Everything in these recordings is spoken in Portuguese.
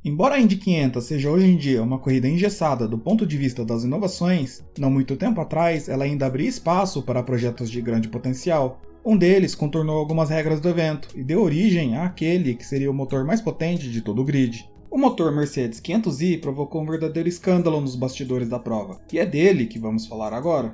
Embora a Indy 500 seja hoje em dia uma corrida engessada do ponto de vista das inovações, não muito tempo atrás ela ainda abria espaço para projetos de grande potencial. Um deles contornou algumas regras do evento e deu origem àquele que seria o motor mais potente de todo o grid. O motor Mercedes 500i provocou um verdadeiro escândalo nos bastidores da prova, e é dele que vamos falar agora.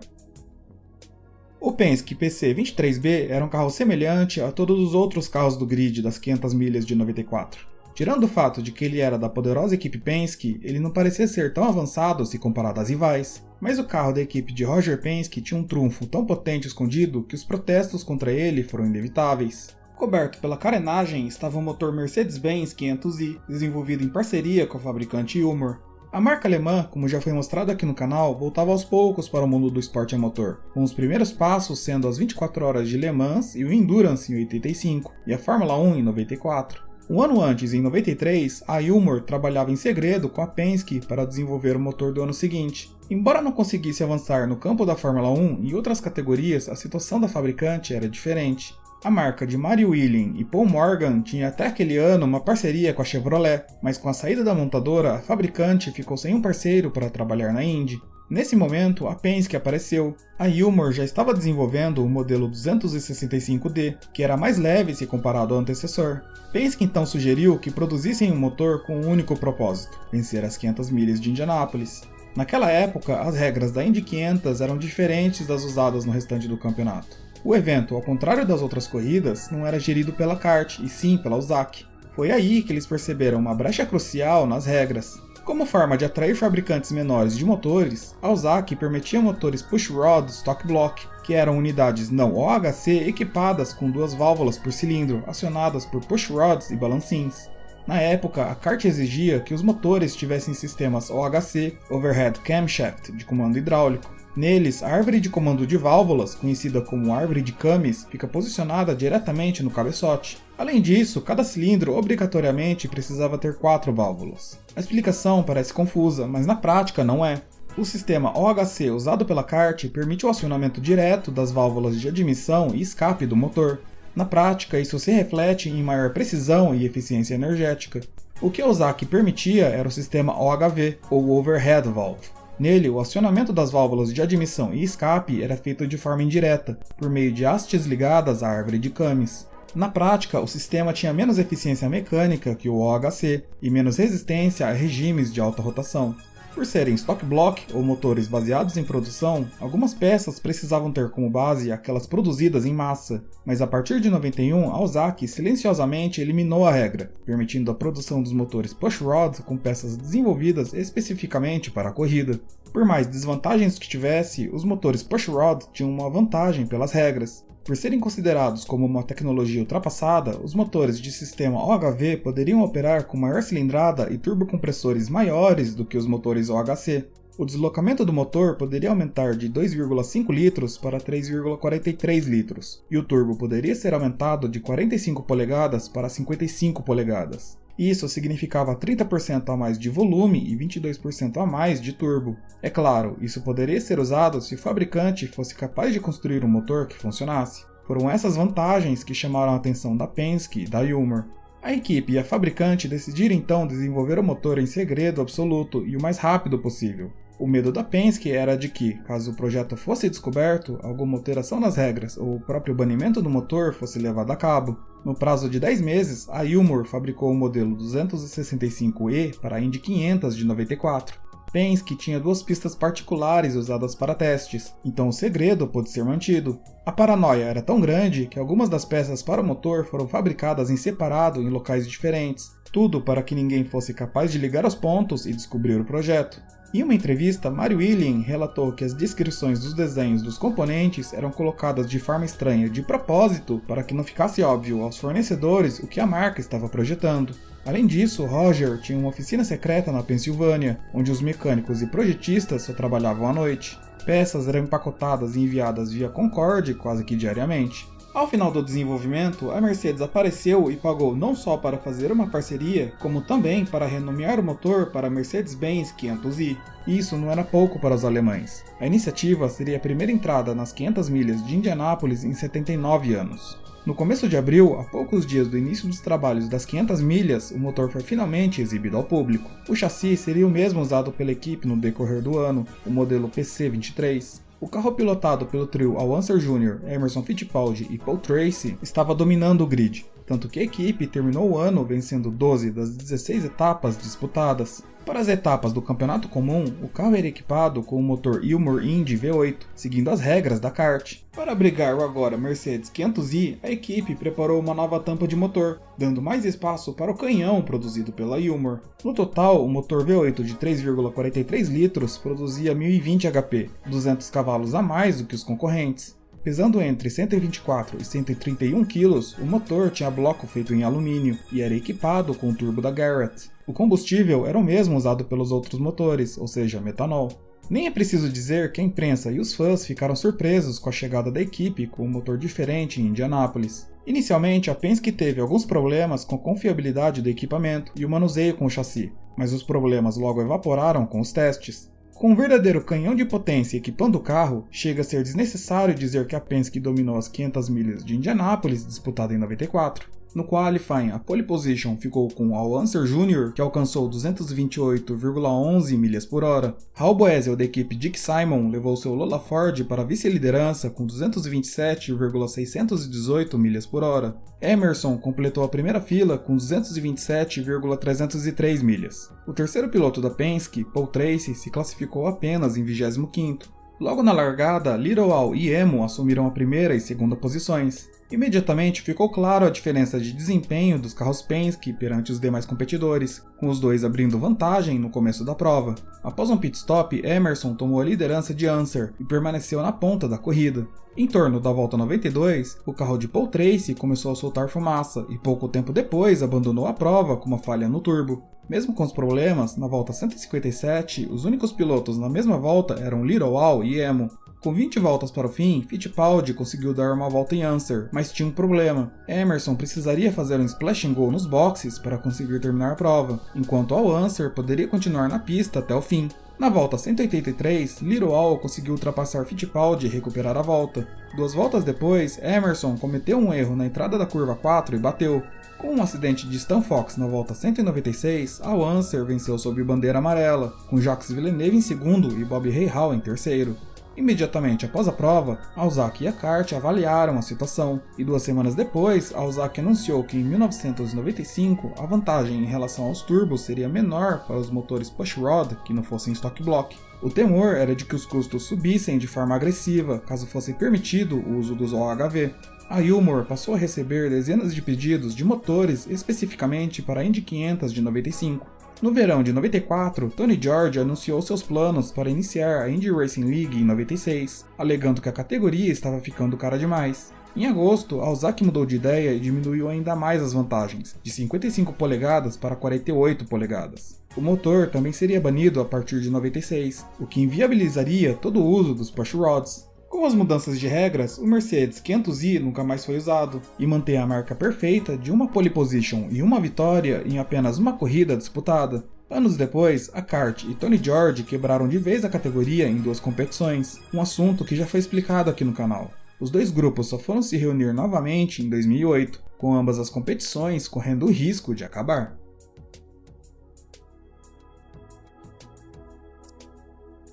O Penske PC23B era um carro semelhante a todos os outros carros do grid das 500 milhas de 94. Tirando o fato de que ele era da poderosa equipe Penske, ele não parecia ser tão avançado se comparado às rivais. Mas o carro da equipe de Roger Penske tinha um trunfo tão potente escondido que os protestos contra ele foram inevitáveis. Coberto pela carenagem estava o motor Mercedes-Benz 500i, desenvolvido em parceria com a fabricante Ilmor. A marca alemã, como já foi mostrado aqui no canal, voltava aos poucos para o mundo do esporte a motor, com os primeiros passos sendo as 24 horas de Le Mans e o Endurance em 85, e a Fórmula 1 em 94. Um ano antes, em 93, a Ilmor trabalhava em segredo com a Penske para desenvolver o motor do ano seguinte. Embora não conseguisse avançar no campo da Fórmula 1 e outras categorias, a situação da fabricante era diferente. A marca de Mary Willing e Paul Morgan tinha até aquele ano uma parceria com a Chevrolet, mas com a saída da montadora, a fabricante ficou sem um parceiro para trabalhar na Indy. Nesse momento, a Penske apareceu. A Ilmor já estava desenvolvendo o modelo 265D, que era mais leve se comparado ao antecessor. Penske então sugeriu que produzissem um motor com um único propósito: vencer as 500 milhas de Indianápolis. Naquela época, as regras da Indy 500 eram diferentes das usadas no restante do campeonato. O evento, ao contrário das outras corridas, não era gerido pela kart, e sim pela USAC. Foi aí que eles perceberam uma brecha crucial nas regras. Como forma de atrair fabricantes menores de motores, a USAC permitia motores pushrod stock block, que eram unidades não OHC equipadas com duas válvulas por cilindro, acionadas por pushrods e balancins. Na época, a kart exigia que os motores tivessem sistemas OHC, Overhead Camshaft, de comando hidráulico. Neles, a árvore de comando de válvulas, conhecida como árvore de Cummins, fica posicionada diretamente no cabeçote. Além disso, cada cilindro obrigatoriamente precisava ter 4 válvulas. A explicação parece confusa, mas na prática não é. O sistema OHC usado pela kart permite o acionamento direto das válvulas de admissão e escape do motor. Na prática, isso se reflete em maior precisão e eficiência energética. O que a USAC permitia era o sistema OHV, ou Overhead Valve. Nele, o acionamento das válvulas de admissão e escape era feito de forma indireta, por meio de hastes ligadas à árvore de Cummins. Na prática, o sistema tinha menos eficiência mecânica que o OHC e menos resistência a regimes de alta rotação. Por serem stock block ou motores baseados em produção, algumas peças precisavam ter como base aquelas produzidas em massa, mas a partir de 91 a USAC silenciosamente eliminou a regra, permitindo a produção dos motores pushrod com peças desenvolvidas especificamente para a corrida. Por mais desvantagens que tivesse, os motores pushrod tinham uma vantagem pelas regras. Por serem considerados como uma tecnologia ultrapassada, os motores de sistema OHV poderiam operar com maior cilindrada e turbocompressores maiores do que os motores OHC. O deslocamento do motor poderia aumentar de 2,5 litros para 3,43 litros, e o turbo poderia ser aumentado de 45 polegadas para 55 polegadas. Isso significava 30% a mais de volume e 22% a mais de turbo. É claro, isso poderia ser usado se o fabricante fosse capaz de construir um motor que funcionasse. Foram essas vantagens que chamaram a atenção da Penske e da Ilmor. A equipe e a fabricante decidiram então desenvolver o motor em segredo absoluto e o mais rápido possível. O medo da Penske era de que, caso o projeto fosse descoberto, alguma alteração nas regras ou o próprio banimento do motor fosse levado a cabo. No prazo de 10 meses, a Ilmor fabricou o modelo 265E para a Indy 500 de 94. Penske tinha 2 pistas particulares usadas para testes, então o segredo pôde ser mantido. A paranoia era tão grande que algumas das peças para o motor foram fabricadas em separado em locais diferentes, tudo para que ninguém fosse capaz de ligar os pontos e descobrir o projeto. Em uma entrevista, Mary Willing relatou que as descrições dos desenhos dos componentes eram colocadas de forma estranha de propósito para que não ficasse óbvio aos fornecedores o que a marca estava projetando. Além disso, Roger tinha uma oficina secreta na Pensilvânia, onde os mecânicos e projetistas só trabalhavam à noite. Peças eram empacotadas e enviadas via Concorde quase que diariamente. Ao final do desenvolvimento, a Mercedes apareceu e pagou não só para fazer uma parceria, como também para renomear o motor para Mercedes-Benz 500i. E isso não era pouco para os alemães. A iniciativa seria a primeira entrada nas 500 milhas de Indianápolis em 79 anos. No começo de abril, a poucos dias do início dos trabalhos das 500 milhas, o motor foi finalmente exibido ao público. O chassi seria o mesmo usado pela equipe no decorrer do ano, o modelo PC23. O carro pilotado pelo trio Al Unser Jr., Emerson Fittipaldi e Paul Tracy estava dominando o grid, tanto que a equipe terminou o ano vencendo 12 das 16 etapas disputadas. Para as etapas do campeonato comum, o carro era equipado com o motor Ilmor Indy V8, seguindo as regras da kart. Para abrigar o agora Mercedes 500i, a equipe preparou uma nova tampa de motor, dando mais espaço para o canhão produzido pela Ilmor. No total, o motor V8 de 3,43 litros produzia 1020 HP, 200 cavalos a mais do que os concorrentes. Pesando entre 124 e 131 kg, o motor tinha bloco feito em alumínio e era equipado com o turbo da Garrett. O combustível era o mesmo usado pelos outros motores, ou seja, metanol. Nem é preciso dizer que a imprensa e os fãs ficaram surpresos com a chegada da equipe com um motor diferente em Indianápolis. Inicialmente, a Penske teve alguns problemas com a confiabilidade do equipamento e o manuseio com o chassi, mas os problemas logo evaporaram com os testes. Com um verdadeiro canhão de potência equipando o carro, chega a ser desnecessário dizer que a Penske dominou as 500 milhas de Indianápolis disputada em 94. No qualifying, a pole position ficou com Al Unser Jr., que alcançou 228,11 milhas por hora. Raul Boesel, da equipe Dick Simon, levou seu Lola Ford para a vice-liderança com 227,618 milhas por hora. Emerson completou a primeira fila com 227,303 milhas. O terceiro piloto da Penske, Paul Tracy, se classificou apenas em 25º. Logo na largada, Little Al e Emo assumiram a primeira e segunda posições. Imediatamente ficou claro a diferença de desempenho dos carros Penske perante os demais competidores, com os dois abrindo vantagem no começo da prova. Após um pit stop, Emerson tomou a liderança de Unser e permaneceu na ponta da corrida. Em torno da volta 92, o carro de Paul Tracy começou a soltar fumaça e pouco tempo depois abandonou a prova com uma falha no turbo. Mesmo com os problemas, na volta 157, os únicos pilotos na mesma volta eram Little Al e Emo. Com 20 voltas para o fim, Fittipaldi conseguiu dar uma volta em Unser, mas tinha um problema. Emerson precisaria fazer um splash and go nos boxes para conseguir terminar a prova, enquanto Al Unser poderia continuar na pista até o fim. Na volta 183, Little Al conseguiu ultrapassar Fittipaldi e recuperar a volta. 2 voltas depois, Emerson cometeu um erro na entrada da curva 4 e bateu. Com um acidente de Stan Fox na volta 196, Al Unser venceu sob bandeira amarela, com Jacques Villeneuve em segundo e Bob Rahal em terceiro. Imediatamente após a prova, Alzak e a kart avaliaram a situação, e 2 semanas depois, Alzak anunciou que em 1995 a vantagem em relação aos turbos seria menor para os motores pushrod que não fossem stock block. O temor era de que os custos subissem de forma agressiva caso fosse permitido o uso dos OHV. A Ilmor passou a receber dezenas de pedidos de motores especificamente para a Indy 500 de 95. No verão de 94, Tony George anunciou seus planos para iniciar a Indy Racing League em 96, alegando que a categoria estava ficando cara demais. Em agosto, Alzak mudou de ideia e diminuiu ainda mais as vantagens, de 55 polegadas para 48 polegadas. O motor também seria banido a partir de 96, o que inviabilizaria todo o uso dos pushrods. Com as mudanças de regras, o Mercedes 500i nunca mais foi usado, e mantém a marca perfeita de uma pole position e uma vitória em apenas uma corrida disputada. Anos depois, a kart e Tony George quebraram de vez a categoria em 2 competições, um assunto que já foi explicado aqui no canal. Os 2 grupos só foram se reunir novamente em 2008, com ambas as competições correndo o risco de acabar.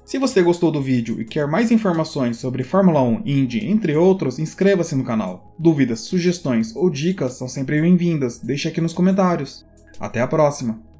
Se você gostou do vídeo e quer mais informações sobre Fórmula 1, Indy, entre outros, inscreva-se no canal. Dúvidas, sugestões ou dicas são sempre bem-vindas, deixe aqui nos comentários. Até a próxima!